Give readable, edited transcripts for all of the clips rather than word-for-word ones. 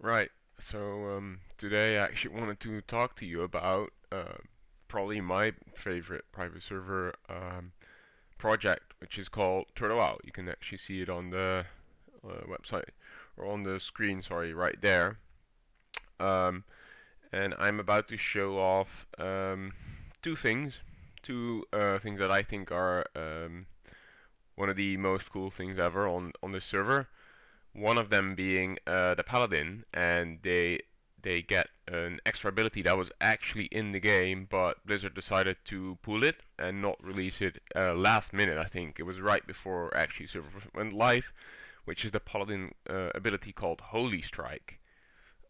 Right. Today I actually wanted to talk to you about probably my favorite private server project, which is called Shoutout. You can actually see it on the website or on the screen. Sorry, right there. Um, and I'm about to show off two things, two things that I think are one of the most cool things ever on this server. One of them being the Paladin, and they get an extra ability that was actually in the game, but Blizzard decided to pull it and not release it last minute. I think it was right before actually server went live, which is the Paladin ability called Holy Strike.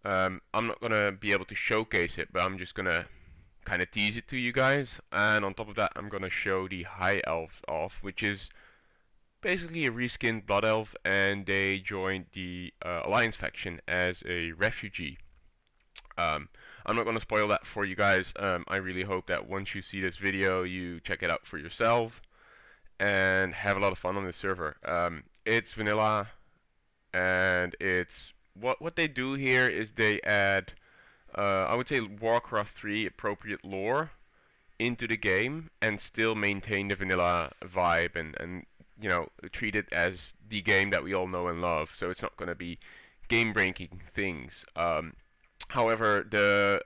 I'm not gonna be able to showcase it, but I'm just gonna kind of tease it to you guys. And on top of that, I'm gonna show the High Elves off, which is basically a reskinned Blood Elf, and they joined the Alliance faction as a refugee. Um, I'm not going to spoil that for you guys. I really hope that once you see this video, you check it out for yourself and have a lot of fun on this server. It's vanilla, and it's what they do here is they add, I would say, Warcraft 3 appropriate lore into the game and still maintain the vanilla vibe and treat it as the game that we all know and love. So it's not going to be game breaking things. However, the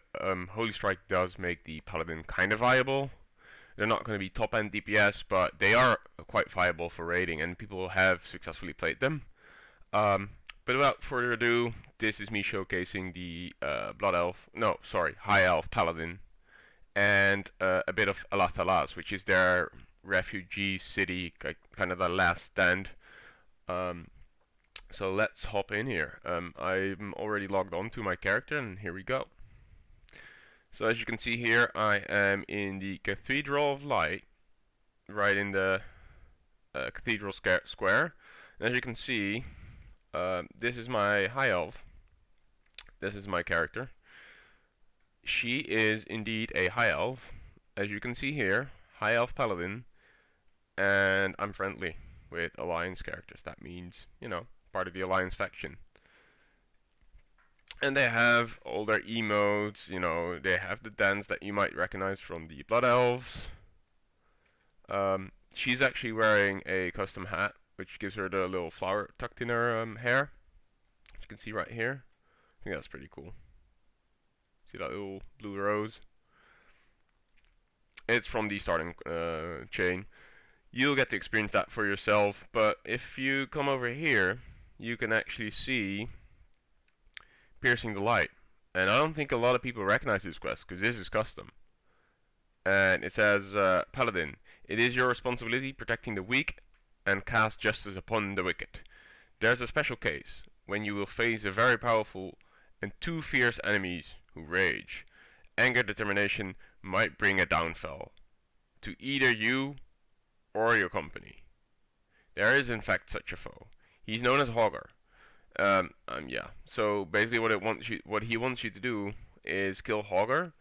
Holy Strike does make the Paladin kind of viable. They're not going to be top end DPS, but they are quite viable for raiding, and people have successfully played them. But without further ado, this is me showcasing the Blood Elf, no, sorry, High Elf Paladin, and a bit of Alah'thalas, which is their refugee city, kind of the last stand. Um, so let's hop in here. I'm already logged on to my character, and here we go. So as you can see here, I am in the Cathedral of Light, right in the Cathedral Square. And as you can see, this is my High Elf. This is my character. She is indeed a High Elf, as you can see here, High Elf Paladin, and I'm friendly with Alliance characters. That means, part of the Alliance faction. And they have all their emotes, they have the dance that you might recognize from the Blood Elves. She's actually wearing a custom hat, which gives her the little flower tucked in her hair. As you can see right here. I think that's pretty cool. See that little blue rose? It's from the starting chain. You'll get to experience that for yourself, but if you come over here, you can actually see Piercing the Light. And I don't think a lot of people recognize this quest, because this is custom. And it says, Paladin, it is your responsibility protecting the weak and cast justice upon the wicked. There's a special case, when you will face a very powerful and two fierce enemies who rage. Anger determination might bring a downfall to either you or your company. There is in fact such a foe. He's known as Hogger. Yeah. So basically, what he wants you to do is kill Hogger.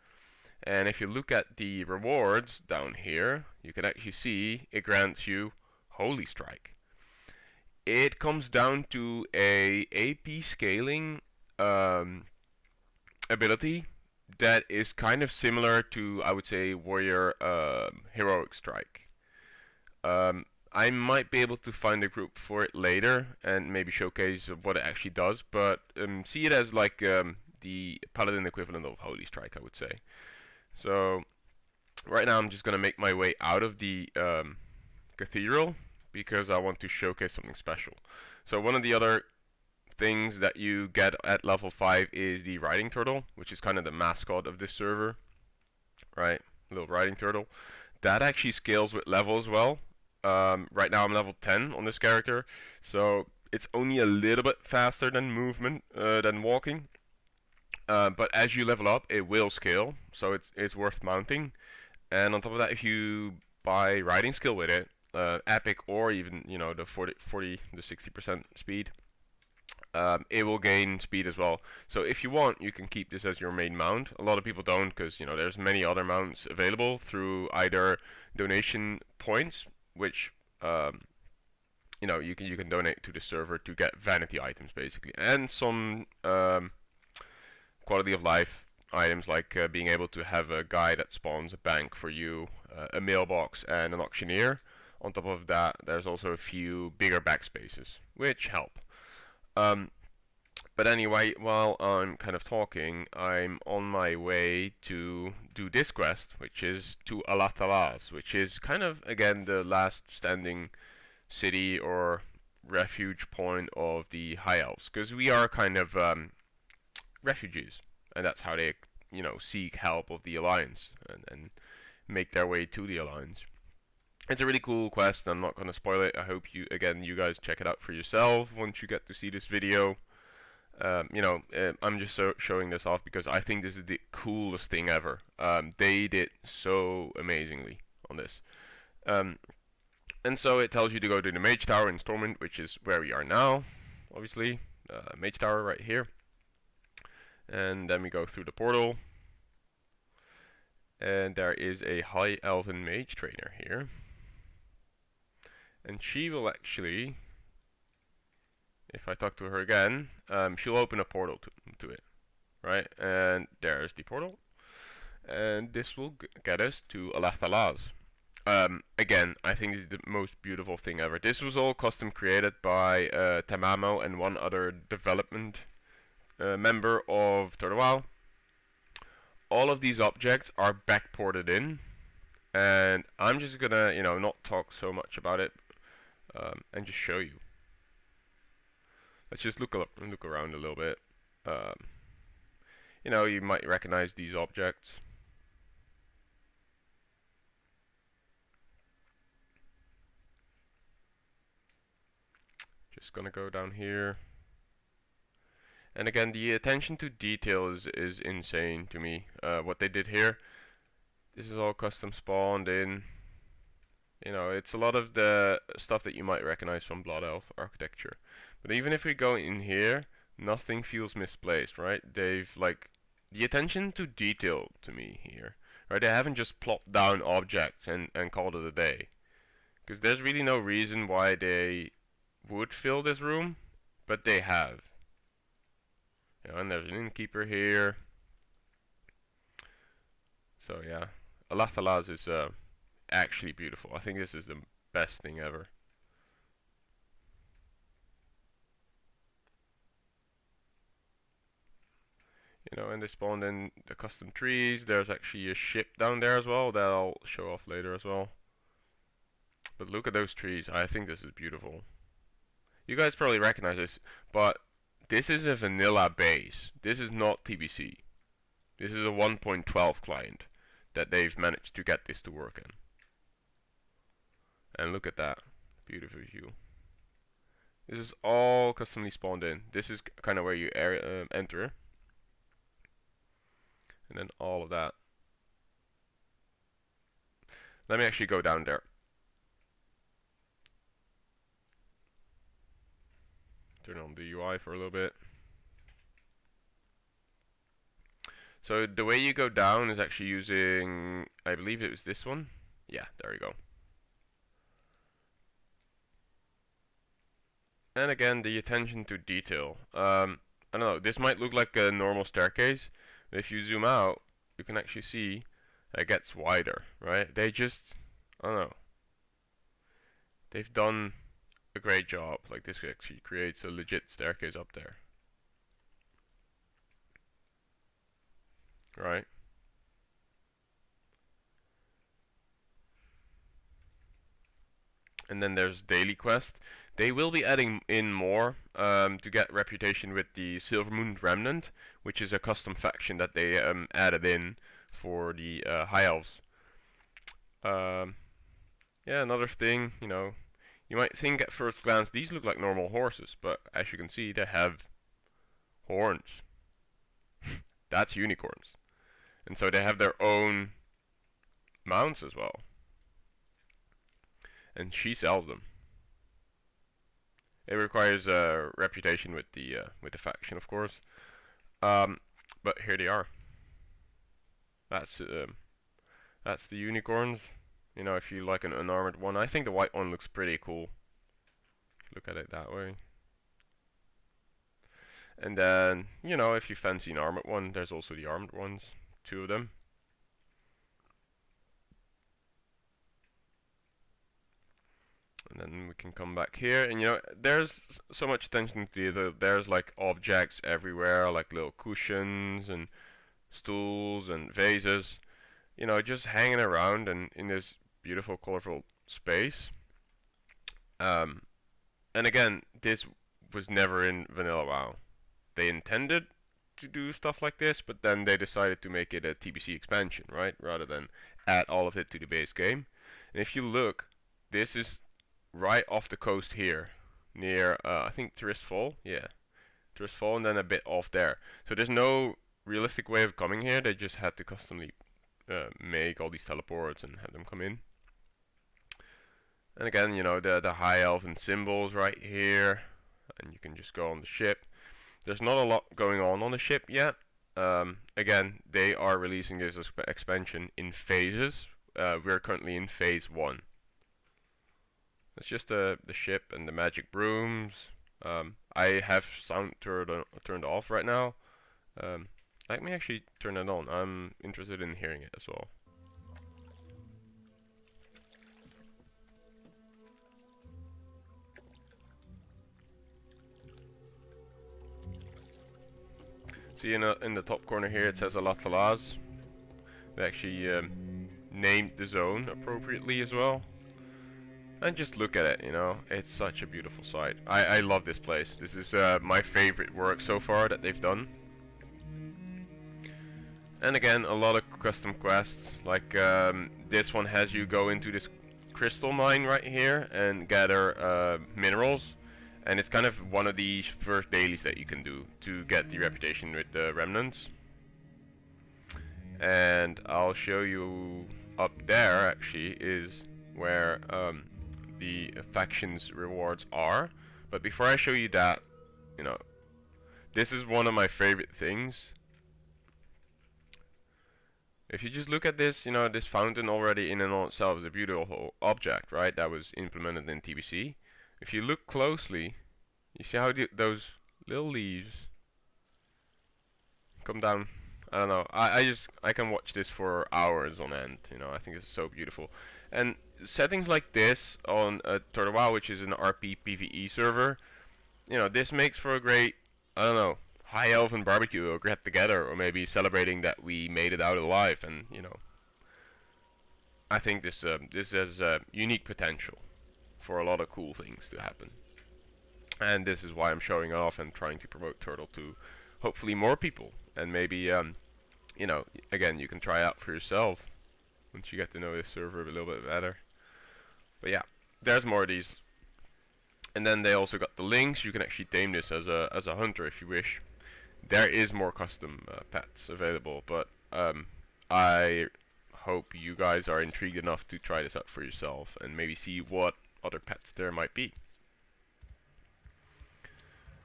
And if you look at the rewards down here, you can actually see it grants you Holy Strike. It comes down to a AP scaling ability that is kind of similar to, I would say, Warrior Heroic Strike. I might be able to find a group for it later and maybe showcase what it actually does, but see it as like the Paladin equivalent of Holy Strike, I would say. So right now I'm just gonna make my way out of the cathedral because I want to showcase something special. So one of the other things that you get at level 5 is the riding turtle, which is kind of the mascot of this server, right? Little riding turtle. That actually scales with level as well. Right now I'm level 10 on this character, so it's only a little bit faster than movement, than walking. But as you level up, it will scale, so it's worth mounting. And on top of that, if you buy riding skill with it, epic or even the 40 the 60% speed, it will gain speed as well. So if you want, you can keep this as your main mount. A lot of people don't, because there's many other mounts available through either donation points, which you can donate to the server to get vanity items basically, and some quality of life items like being able to have a guy that spawns a bank for you, a mailbox, and an auctioneer. On top of that, there's also a few bigger backspaces, which help. Um, but anyway, while I'm kind of talking, I'm on my way to do this quest, which is to Alah'thalas, which is kind of, again, the last standing city or refuge point of the High Elves, because we are kind of refugees, and that's how they, seek help of the Alliance and make their way to the Alliance. It's a really cool quest. I'm not gonna spoil it. I hope you guys check it out for yourself once you get to see this video. I'm just showing this off because I think this is the coolest thing ever. They did so amazingly on this. And so it tells you to go to the Mage Tower in Stormwind, which is where we are now, obviously. Mage Tower right here. And then we go through the portal. And there is a High Elven Mage trainer here. And she will actually, if I talk to her again, she'll open a portal to it. Right? And there's the portal. And this will get us to Alah'thalas. Again, I think this is the most beautiful thing ever. This was all custom created by Tamamo and one other development member of WoW. All of these objects are backported in, and I'm just gonna, not talk so much about it, and just show you. Let's just look around a little bit. You might recognize these objects. Just gonna go down here. And again, the attention to detail is insane to me. What they did here, this is all custom spawned in. It's a lot of the stuff that you might recognize from Blood Elf architecture. But even if we go in here, nothing feels misplaced, right? They've, the attention to detail to me here, right? They haven't just plopped down objects and called it a day. Because there's really no reason why they would fill this room, but they have. And there's an innkeeper here. So yeah, Alah'thalas is actually beautiful. I think this is the best thing ever. And they spawned in the custom trees. There's actually a ship down there as well that I'll show off later as well. But look at those trees. I think this is beautiful. You guys probably recognize this, but this is a vanilla base. This is not TBC. This is a 1.12 client that they've managed to get this to work in. And look at that. Beautiful view. This is all customly spawned in. This is kind of where you enter. And then all of that. Let me actually go down there. Turn on the UI for a little bit. So the way you go down is actually using, I believe it was this one. Yeah, there we go. And again, the attention to detail. I don't know, this might look like a normal staircase. If you zoom out, you can actually see it gets wider, right? They just, I don't know. They've done a great job. Like, this actually creates a legit staircase up there. Right? And then there's daily quest. They will be adding in more to get reputation with the Silvermoon Remnant, which is a custom faction that they added in for the High Elves. Yeah, another thing, you might think at first glance these look like normal horses, but as you can see, they have horns. That's unicorns. And so they have their own mounts as well. And she sells them. It requires a reputation with the faction, of course. But here they are. That's the unicorns. If you like an unarmored one, I think the white one looks pretty cool. Look at it that way. And then, you know, if you fancy an armored one, there's also the armored ones, 2 of them. And then we can come back here, and you know, there's so much attention to detail. There's like objects everywhere, like little cushions and stools and vases, you know, just hanging around and in this beautiful, colorful space. And again, this was never in Vanilla WoW. They intended to do stuff like this, but then they decided to make it a TBC expansion, right? Rather than add all of it to the base game. And if you look, this is right off the coast here, near I think Tourist Fall. Yeah, Tourist Fall, and then a bit off there. So there's no realistic way of coming here. They just had to customly make all these teleports and have them come in. And again, you know, the high elven symbols right here, and you can just go on the ship. There's not a lot going on the ship yet. Again, they are releasing this expansion in phases. We're currently in phase 1. It's just the ship and the magic brooms. I have sound turned off right now. Let me actually turn it on. I'm interested in hearing it as well. See, in the top corner here it says Alah'thalas. They actually named the zone appropriately as well. And just look at it, you know, it's such a beautiful sight. I love this place. This is my favorite work so far that they've done. And again, a lot of custom quests, like this one has you go into this crystal mine right here and gather minerals. And it's kind of one of the first dailies that you can do to get the reputation with the remnants. And I'll show you up there actually is where the factions rewards are. But before I show you that, you know, this is one of my favorite things. If you just look at this, you know, this fountain already in and of itself is a beautiful object, right? That was implemented in TBC. If you look closely, you see how those little leaves come down. I don't know. I can watch this for hours on end. You know, I think it's so beautiful. And settings like this on Torta WoW, which is an RP PvE server, you know, this makes for a great, I don't know, high elven barbecue or get together, or maybe celebrating that we made it out alive. And you know, I think this has unique potential for a lot of cool things to happen. And this is why I'm showing off and trying to promote Turtle to hopefully more people. And maybe, you know, again, you can try out for yourself once you get to know this server a little bit better. But yeah, there's more of these. And then they also got the links. You can actually tame this as a hunter if you wish. There is more custom pets available, but I hope you guys are intrigued enough to try this out for yourself and maybe see what other pets there might be.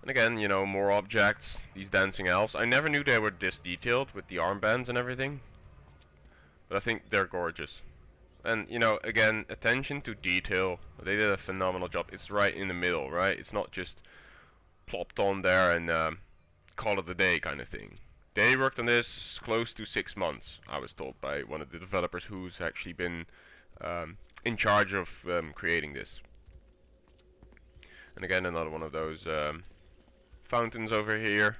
And again, you know, more objects, these dancing elves. I never knew they were this detailed with the armbands and everything, but I think they're gorgeous. And you know, again, attention to detail. They did a phenomenal job. It's right in the middle, right? It's not just plopped on there and call it a day kind of thing. They worked on this close to 6 months, I was told by one of the developers who's actually been in charge of creating this. And again, another one of those fountains over here.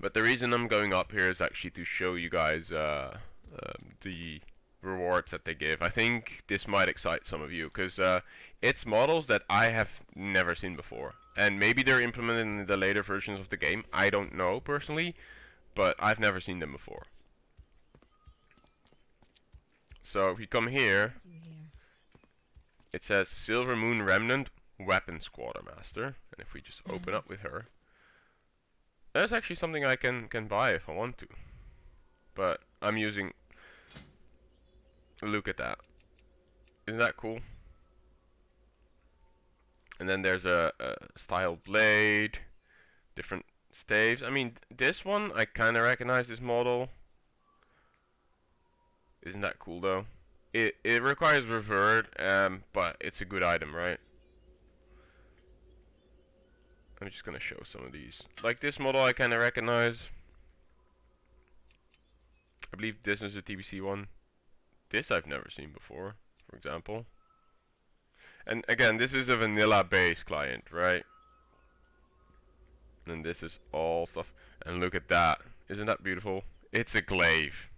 But the reason I'm going up here is actually to show you guys the rewards that they give. I think this might excite some of you, because it's models that I have never seen before. And maybe they're implemented in the later versions of the game. I don't know personally, but I've never seen them before. So if we come here, it says Silver Moon Remnant Weapon Quartermaster. And if we just open up with her, there's actually something I can buy if I want to. But I'm using... Look at that. Isn't that cool? And then there's a style blade, different staves. I mean, this one, I kind of recognize this model. Isn't that cool though? It requires revert, but it's a good item, right? I'm just gonna show some of these. Like this model I kinda recognize. I believe this is a TBC one. This I've never seen before, for example. And again, this is a vanilla base client, right? And this is all stuff. And look at that. Isn't that beautiful? It's a glaive.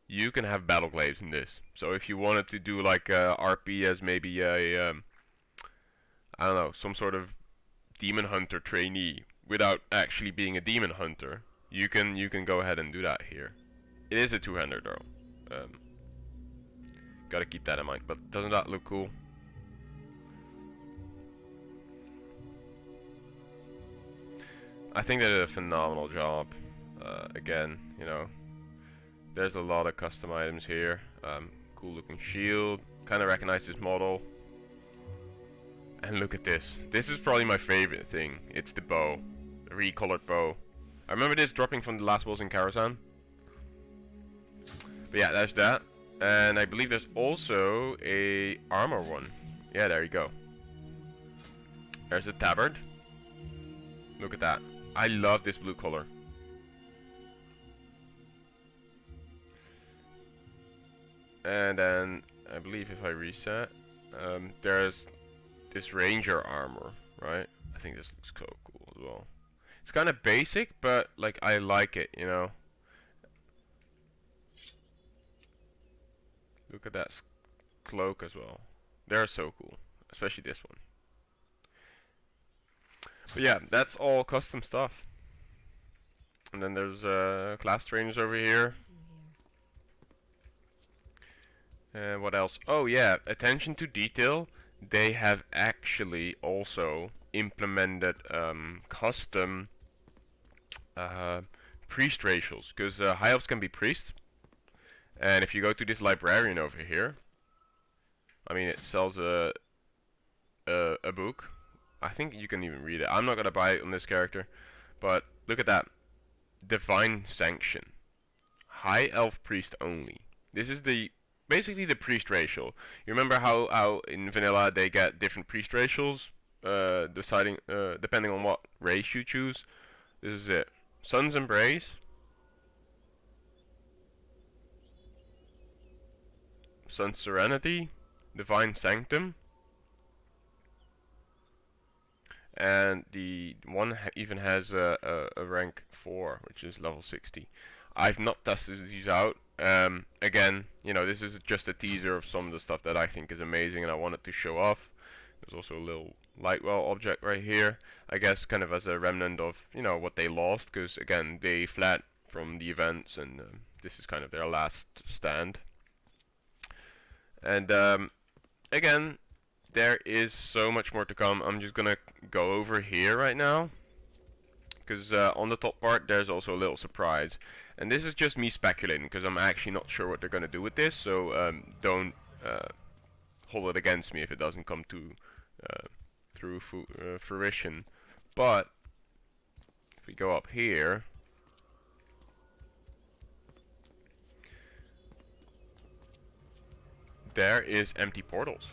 You can have battle glaives in this. So if you wanted to do like a RP as maybe a, I don't know, some sort of demon hunter trainee without actually being a demon hunter, you can go ahead and do that here. It is a two-hander though. Gotta keep that in mind. But doesn't that look cool? I think they did a phenomenal job. Again, you know, there's a lot of custom items here. Cool looking shield. Kind of recognize this model. And look at this. This is probably my favorite thing. It's the bow. The recolored bow. I remember this dropping from the last boss in Karazhan. But yeah, there's that. And I believe there's also a armor one. Yeah, there you go. There's a tabard. Look at that. I love this blue color. And then I believe if I reset, there's this ranger armor, right? I think this looks so cool as well. It's kind of basic, but like I like it, you know. Look at that cloak as well. They're so cool, especially this one. But yeah, that's all custom stuff. And then there's class trainers over here. And what else? Oh yeah, attention to detail. They have actually also implemented custom priest racials, because high elves can be priests. And if you go to this librarian over here, I mean, it sells a book. I think you can even read it. I'm not gonna buy it on this character, but look at that. Divine Sanction. High Elf Priest only. This is the basically the priest racial. You remember how in vanilla they get different priest racials, deciding depending on what race you choose. This is it. Sun's Embrace. Sun's Serenity. Divine Sanctum. And the one even has a rank 4, which is level 60. I've not tested these out. Again, you know, this is just a teaser of some of the stuff that I think is amazing and I wanted to show off. There's also a little Lightwell object right here. I guess kind of as a remnant of, you know, what they lost, because again, they fled from the events and this is kind of their last stand. And again, there is so much more to come. I'm just gonna go over here right now, because on the top part there's also a little surprise. And this is just me speculating, because I'm actually not sure what they're gonna do with this, so don't hold it against me if it doesn't come to through fruition. But if we go up here, there is empty portals.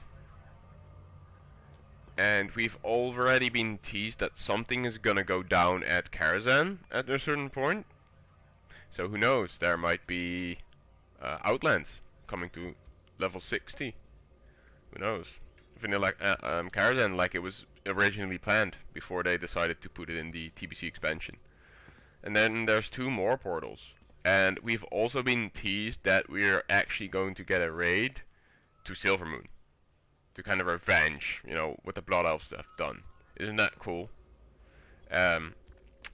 And we've already been teased that something is gonna go down at Karazhan at a certain point. So who knows, there might be Outlands coming to level 60. Who knows? Vanilla Karazhan, like it was originally planned before they decided to put it in the TBC expansion. And then there's 2 more portals. And we've also been teased that we're actually going to get a raid to Silvermoon, to kind of revenge, you know, what the Blood Elves have done. Isn't that cool? I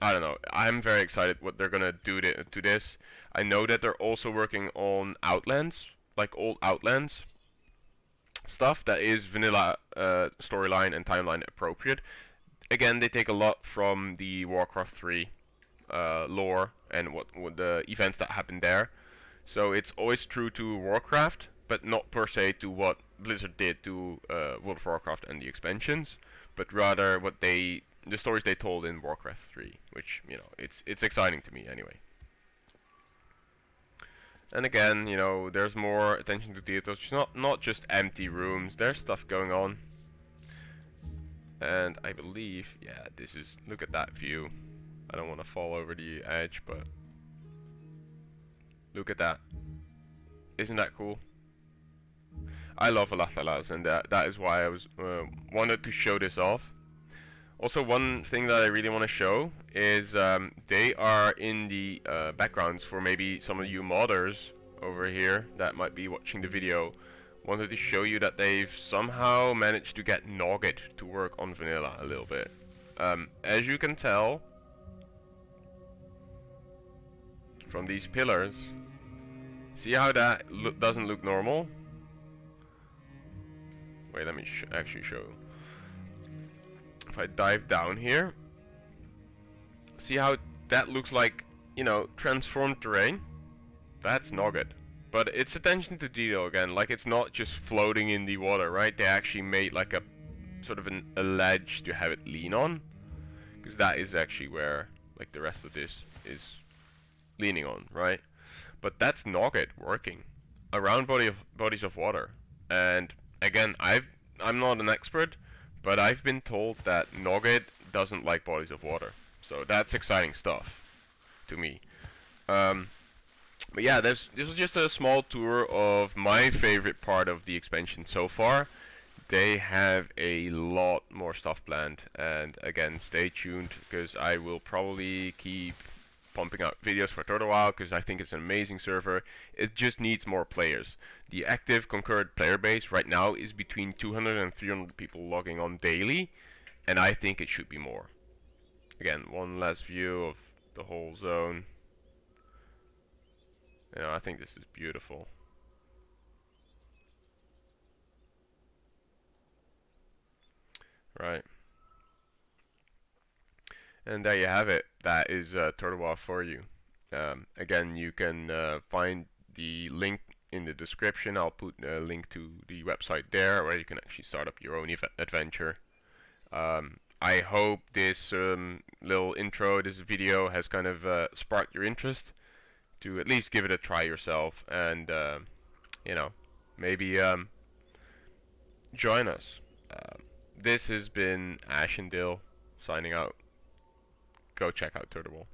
don't know. I'm very excited what they're gonna do to this. I know that they're also working on Outlands, like old Outlands stuff that is vanilla storyline and timeline appropriate. Again, they take a lot from the Warcraft 3 lore and what the events that happened there. So it's always true to Warcraft, but not per se to what Blizzard did to World of Warcraft and the expansions, but rather what the stories they told in Warcraft 3, which, you know, it's exciting to me anyway. And again, you know, there's more attention to details. It's not just empty rooms. There's stuff going on. And I believe, yeah, this is, look at that view. I don't want to fall over the edge, but look at that. Isn't that cool? I love Alah'thalas, and that is why I was wanted to show this off. Also, one thing that I really want to show is they are in the backgrounds for maybe some of you modders over here that might be watching the video. Wanted to show you that they've somehow managed to get Nogget to work on vanilla a little bit. As you can tell from these pillars, see how that doesn't look normal? Wait, let me actually show you. If I dive down here, see how that looks like, you know, transformed terrain? That's Nogget. But it's attention to detail again, like it's not just floating in the water, right? They actually made like a sort of a ledge to have it lean on, because that is actually where like the rest of this is leaning on, right? But that's Nogget working around bodies of water. And again, I'm not an expert, but I've been told that Nogget doesn't like bodies of water, so that's exciting stuff to me. But yeah, this was just a small tour of my favorite part of the expansion so far. They have a lot more stuff planned, and again, stay tuned because I will probably keep pumping out videos for Turtle WoW because I think it's an amazing server. It just needs more players. The active concurrent player base right now is between 200 and 300 people logging on daily, and I think it should be more. Again, one last view of the whole zone. You know, I think this is beautiful. Right. And there you have it. That is Turtle WoW for you. Again, you can find the link in the description. I'll put a link to the website there where you can actually start up your own adventure. I hope this little intro, this video has kind of sparked your interest to at least give it a try yourself, and you know, maybe join us. This has been Ashendale signing out. Go check out Turtle.